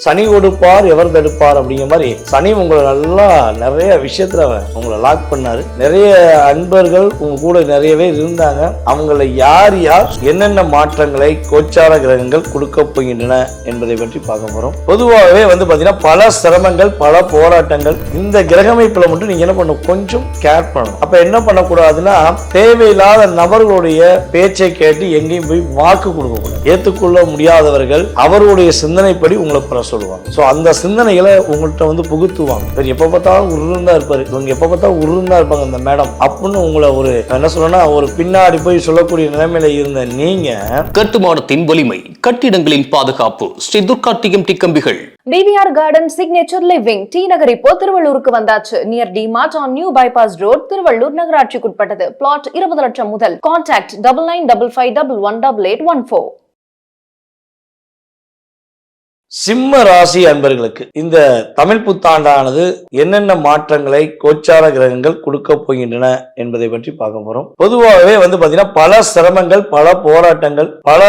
சனி கொடுப்பார் எவர் தடுப்பார் அப்படிங்கிற மாதிரி சனி உங்களை நல்லா நிறைய விஷயத்துல உங்களை லாக் பண்ணாரு. நிறைய அன்பர்கள் உங்க கூட நிறையவே இருந்தாங்க. அவங்கள யார் யார் என்னென்ன மாற்றங்களை கோச்சார கிரகங்கள் கொடுக்க போகின்றன என்பதை பற்றி பார்க்க போறோம். பொதுவாகவே பாத்தீங்கன்னா பல சிரமங்கள் பல போராட்டங்கள் இந்த கிரகமைப்புல மட்டும் நீங்க என்ன பண்ணணும், கொஞ்சம் கேர் பண்ணணும். அப்ப என்ன பண்ணக்கூடாதுன்னா தேவையில்லாத நபர்களுடைய பேச்சை கேட்டு எங்கேயும் போய் வாக்கு கொடுக்க கூடாது. ஏற்றுக்கொள்ள முடியாதவர்கள் அவருடைய சிந்தனைப்படி உங்களை பெற சொல்லுவாங்க. சோ அந்த சிந்தனைகளை உங்கள்கிட்ட புகுத்துவாங்க. எப்ப பார்த்தாலும் உருந்தா இருப்பாரு, இவங்க எப்ப பார்த்தாலும் உருந்தா இருப்பாங்க இந்த மேடம் அப்படின்னு உங்களை ஒரு என்ன சொல்லணும்னா ஒரு பின்னாடி போய் சொல்லக்கூடிய நிலைமையில இருந்த நீங்க கட்டுமானத்தின் வலிமை, கட்டிடங்களின் பாதுகாப்பு, ஸ்ரீ துர்கா டிஎம்டி கம்பிகள். DVR garden signature living T Nagar இப்போ திருவள்ளூருக்கு வந்தாச்சு. Near D Mart on new bypass road, Tiruvallur நகராட்சிக்குட்பட்டது. பிளாட் 20 லட்சம் முதல். கான்டாக்ட் 9955511814. சிம்ம ராசி அன்பர்களுக்கு இந்த தமிழ் புத்தாண்டானது என்னென்ன மாற்றங்களை கோச்சார கிரகங்கள் கொடுக்க போகின்றன என்பதை பற்றி பார்க்க போறோம். பொதுவாகவே பாத்தீங்கன்னா பல சிரமங்கள் பல போராட்டங்கள் பல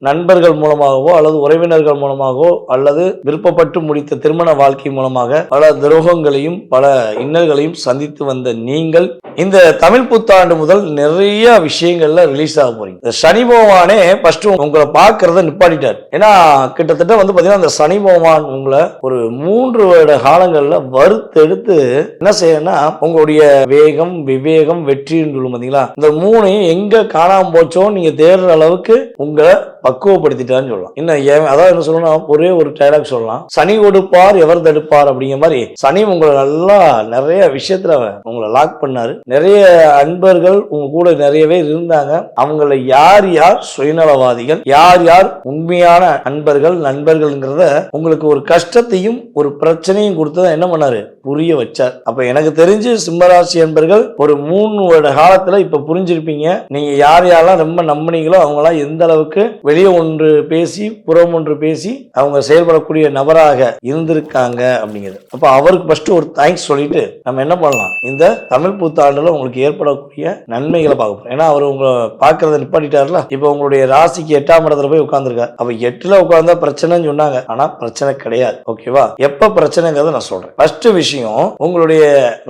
நண்பர்கள் மூலமாகவோ அல்லது உறவினர்கள் மூலமாகவோ அல்லது விருப்பப்பட்டு முடித்த திருமண வாழ்க்கை மூலமாக பல துரோகங்களையும் பல இன்னல்களையும் சந்தித்து வந்த நீங்கள் இந்த தமிழ் புத்தாண்டு முதல் நிறைய விஷயங்கள்ல ரிலீஸ் ஆக போறீங்க. சனி பகவானே ஃபர்ஸ்ட் உங்களை பார்க்கறத நிப்பாட்டிட்டார். ஏன்னா கிட்டத்தட்ட அந்த சனி பகவான் உங்களை ஒரு 3 வருட காலங்கள்ல வறுத்தெடுத்து என்ன செய்யணும்னா உங்களுடைய வேகம் விவேகம் வெற்றின்னு சொல்லும் பாத்தீங்களா, இந்த 3ஐயும் எங்க காணாம போச்சோ நீங்க தேடுற அளவுக்கு உங்களை பக்குவப்படுத்திட்டான்னு சொல்லலாம். இன்னும் அதாவது என்ன சொல்லணும், ஒரே ஒரு டைலாக் சொல்லலாம், சனி கொடுப்பார் எவர் தடுப்பார் அப்படிங்கிற மாதிரி சனி உங்களை நல்லா நிறைய விஷயத்துல உங்களை லாக் பண்ணாரு. நிறைய அன்பர்கள் உங்க கூட நிறையவே இருந்தாங்க. அவங்கள யார் யார் சுயநலவாதிகள் யார் யார் உண்மையான அன்பர்கள் நண்பர்கள்ங்கிறத உங்களுக்கு ஒரு கஷ்டத்தையும் ஒரு பிரச்சனையும் கொடுத்ததை என்ன பண்ணாரு, புரிய வச்சார். அப்ப எனக்கு தெரிஞ்சு சிம்மராசி அன்பர்கள் ஒரு 3 வருட காலத்துல இப்ப புரிஞ்சிருப்பீங்க. நீங்க யார் யாரெல்லாம் ரொம்ப நம்பினீங்களோ அவங்களாம் எந்த அளவுக்கு வெளியே ஒன்று பேசி புறம் ஒன்று பேசி அவங்க செயல்படக்கூடிய நபராக இருந்திருக்காங்க அப்படிங்கிறது. அப்ப அவருக்கு ஃபர்ஸ்ட் ஒரு தேங்க்ஸ் சொல்லிட்டு நம்ம என்ன பண்ணலாம், இந்த தமிழ் புத்தாண்டுல உங்களுக்கு ஏற்படக்கூடிய நன்மைகளை பார்க்க போறோம். ஏன்னா அவர் உங்களை பார்க்கறத நிப்பாட்டிட்டாருல. இப்ப உங்களுடைய ராசிக்கு 8ஆம் இடத்துல போய் உட்கார்ந்துருக்காரு. அப்ப 8ல உட்கார்ந்தா பிரச்சனைன்னு சொன்னாங்க, ஆனா பிரச்சனை கிடையாது. ஓகேவா? எப்ப பிரச்சனைங்கிறத நான் சொல்றேன். ஃபர்ஸ்ட் விஷயம், உங்களுடைய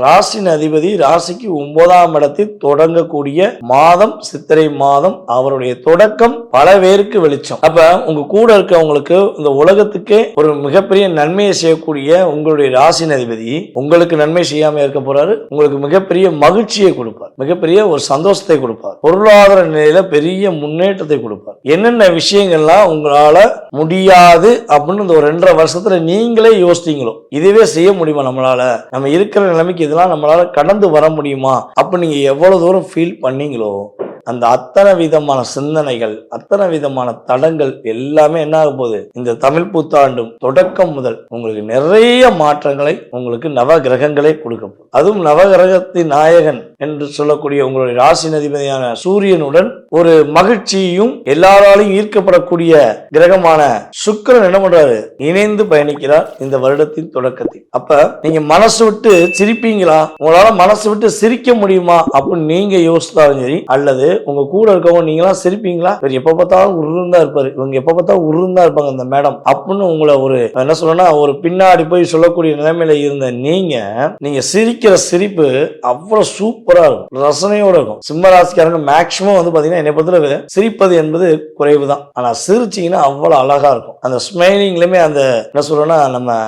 ராசியின் அதிபதி ராசிக்கு 9ஆம் இடத்தில் தொடங்கக்கூடிய மாதம் சித்திரை மாதம். அவருடைய தொடக்கம் பல பேருக்கு வெளிச்சம். அப்ப உங்க கூட இருக்கவங்களுக்கு இந்த உலகத்துக்கே ஒரு மிகப்பெரிய நன்மையை செய்யக்கூடிய உங்களுடைய ராசியின் அதிபதி உங்களுக்கு நன்மை செய்யாம இருக்க போறாரு. உங்களுக்கு மிகப்பெரிய மகிழ்ச்சியை கொடுப்பார், மிகப்பெரிய ஒரு சந்தோஷத்தை கொடுப்பார், பொருளாதார நிலையில பெரிய முன்னேற்றத்தை கொடுப்பார். என்னென்ன விஷயங்கள்லாம் உங்களால முடியாது அப்படின்னு இந்த ஒரு 2.5 வருஷத்துல நீங்களே யோசித்தீங்களோ, இதுவே செய்ய முடியுமா நம்மளால, நம்ம இருக்கிற நிலைமைக்கு இதெல்லாம் நம்மளால கடந்து வர முடியுமா அப்ப நீங்க எவ்வளவு தூரம் ஃபீல் பண்ணீங்களோ அந்த அத்தனை விதமான சிந்தனைகள் அத்தனை விதமான தடங்கள் எல்லாமே என்ன ஆக போகுது, இந்த தமிழ் புத்தாண்டு தொடக்கம் முதல் உங்களுக்கு நிறைய மாற்றங்களை உங்களுக்கு நவ கிரகங்களே கொடுக்க போகுது. அதுவும் நவகிரகத்தின் நாயகன் என்று சொல்லக்கூடிய உங்களுடைய ராசி அதிபதியான சூரியனுடன் ஒரு மகிழ்ச்சியும் எல்லாராலையும் ஈர்க்கப்படக்கூடிய கிரகமான சுக்கிரன் என்ன பண்றாரு, இணைந்து பயணிக்கிறார் இந்த வருடத்தின் தொடக்கத்தில். அப்ப நீங்க மனசு விட்டு சிரிப்பீங்களா, உங்களால மனசு விட்டு சிரிக்க முடியுமா அப்படின்னு நீங்க யோசித்தாலும் சரி, அல்லது உங்க கூட இருக்கவங்க நீங்களாம் சிரிப்பீங்களா, எப்ப பார்த்தாலும் உருந்தா இருப்பாரு, இவங்க எப்ப பார்த்தாலும் உருந்தா இருப்பாங்க இந்த மேடம் அப்படின்னு உங்களை ஒரு என்ன சொல்லணும்னா ஒரு பின்னாடி போய் சொல்லக்கூடிய நிலைமையில இருந்த நீங்க சிரிக்கிற சிரிப்பு அவ்வளவு சூப்பரா இருக்கும், ரசனையோட இருக்கும். சிம்மராசிக்காரங்க மேக்சிமம் பாத்தீங்கன்னா என்னை பொறுத்தளவு சிரிப்பது என்பது குறைவு தான், ஆனா சிரிச்சீங்கன்னா அவ்வளவு அழகா இருக்கும். அந்த ஸ்மைலிங்லயுமே அந்த என்ன சொல்றோம்னா நம்ம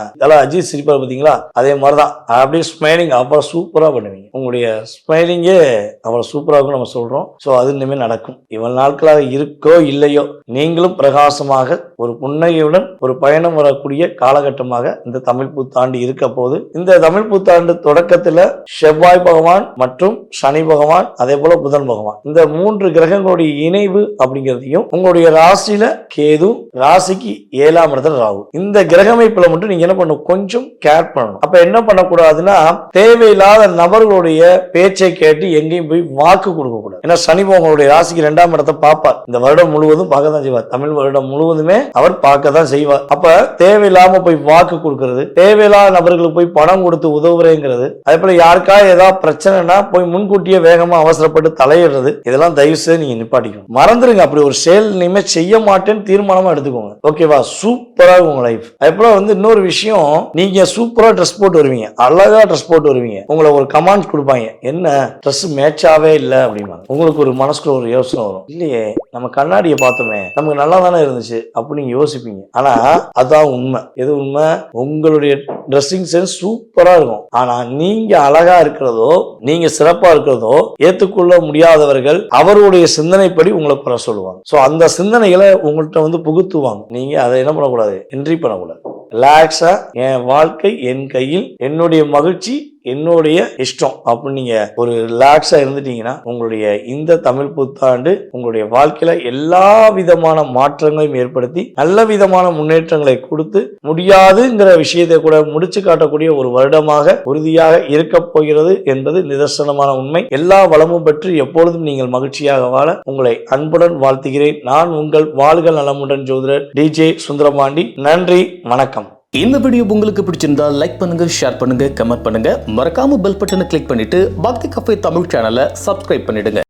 அஜித் சிரிப்பார் பாத்தீங்களா, அதே மாதிரிதான் அப்படியே ஸ்மைலிங் அவ்வளவு சூப்பரா பண்ணுவீங்க. உங்களுடைய ஸ்மைலிங்கே அவ்வளவு சூப்பரா இருக்கும் நம்ம சொல்றோம். சோ அது இனிமே நடக்கும். இவ்வளவு நாட்களாக இருக்கோ இல்லையோ நீங்களும் பிரகாசமாக ஒரு புன்னகையுடன் ஒரு பயணம் வரக்கூடிய காலகட்டமாக இந்த தமிழ் புத்தாண்டு இருக்க போது. இந்த தமிழ் புத்தாண்டு தொடக்கத்துல செவ்வாய் பகவான் மற்றும் சனி பகவான் அதே போல புதன் பகவான் இந்த 3 கிரகங்களுடைய இணைவு அப்படிங்கிறதையும் உங்களுடைய ராசியில கேது, ராசிக்கு 7ஆம் இடத்துல ராகு, இந்த கிரகமைப்புல மட்டும் நீங்க என்ன பண்ணணும், கொஞ்சம் கேர் பண்ணணும். அப்ப என்ன பண்ணக்கூடாதுன்னா தேவையில்லாத நபர்களுடைய பேச்சை கேட்டு எங்கேயும் போய் வாக்கு கொடுக்க கூடாது. ஏன்னா சனி உங்களுடைய ராசிக்கு 2ஆம் இடத்தை பார்ப்பார். இந்த வருடம் முழுவதும் பார்க்க தான் செய்வார். தமிழ் வருடம் முழுவதுமே அவர் பார்க்க தான் செய்வார். அப்ப தேவையில்லாம போய் வாக்கு கொடுக்கிறது, தேவையில்லாத நபர்களுக்கு போய் பணம் கொடுத்து உதவுறேங்கிறது, அதே போல யாருக்கா ஏதாவது பிரச்சனைனா போய் முன்கூட்டியே வேகமா அவசரப்பட்டு தலையிடுறது இதெல்லாம் தயவு செய்து நீங்க நிப்பாட்டிக்கணும். மறந்துருங்க. அப்படி ஒரு செயல் இனிமே செய்ய மாட்டேன்னு தீர்மானமா எடுத்துக்கோங்க. ஓகேவா? சூப்பரா இருக்கும் உங்க லைஃப். அப்புறம் வந்து இன்னொரு விஷயம், நீங்க சூப்பரா ட்ரெஸ் போட்டு வருவீங்க, அழகா ட்ரெஸ் போட்டு வருவீங்க. உங்களை ஒரு கமாண்ட் கொடுப்பாங்க, என்ன ட்ரெஸ் மேட்சாவே இல்ல அப்படின்னா உங்களுக்கு ஒரு மனசுக்குள்ள ஒரு யோசனை வரும், இல்லையே நம்ம கண்ணாடியை பார்த்தோமே நமக்கு நல்லா தானே இருந்துச்சு அப்படின்னு நீங்க யோசிப்பீங்க. ஆனா அதான் உண்மை. எது உண்மை? உங்களுடைய ட்ரெஸ்ஸிங் சென்ஸ் சூப்பரா இருக்கும். ஆனா நீங்க அழகா இருக்கிறதோ, நீங்க சிறப்பா இருக்கிறதோ ஏத்துக்கொள்ள முடியாதவர்கள் அவருடைய சிந்தனைப்படி உங்களை குறை சொல்லுவாங்க. சோ அந்த சிந்தனைகளை உங்கள்கிட்ட வந்து புகுத்துவாங்க. நீங்க அதை என்ன பண்ணக்கூடாது? என்ட்ரி பண்ணக்கூடாது. ரிலாக்ஸா, என் வாழ்க்கை என் கையில், என்னுடைய மகிழ்ச்சி என்னுடைய இஷ்டம் அப்படின்னு நீங்க ஒரு ரிலாக்ஸா இருந்துட்டீங்கன்னா உங்களுடைய இந்த தமிழ் புத்தாண்டு உங்களுடைய வாழ்க்கையில எல்லா விதமான மாற்றங்களையும் ஏற்படுத்தி நல்ல விதமான முன்னேற்றங்களை கொடுத்து முடியாதுங்கிற விஷயத்தை கூட முடிச்சு காட்டக்கூடிய ஒரு வருடமாக உறுதியாக இருக்க போகிறது என்பது நிதர்சனமான உண்மை. எல்லா வளமும் பெற்று எப்பொழுதும் நீங்கள் மகிழ்ச்சியாக வாழ உங்களை அன்புடன் வாழ்த்துகிறேன். நான் உங்கள் வாழ்க நலமுடன் ஜோதிடர் DJ சுந்தரபாண்டி. நன்றி, வணக்கம். இந்த வீடியோ உங்களுக்கு பிடிச்சிருந்தா லைக் பண்ணுங்க, ஷேர் பண்ணுங்க, கமெண்ட் பண்ணுங்க. மறக்காம பெல் பட்டனை கிளிக் பண்ணிட்டு பக்தி கஃபே தமிழ் சேனலை சப்ஸ்கிரைப் பண்ணிடுங்க.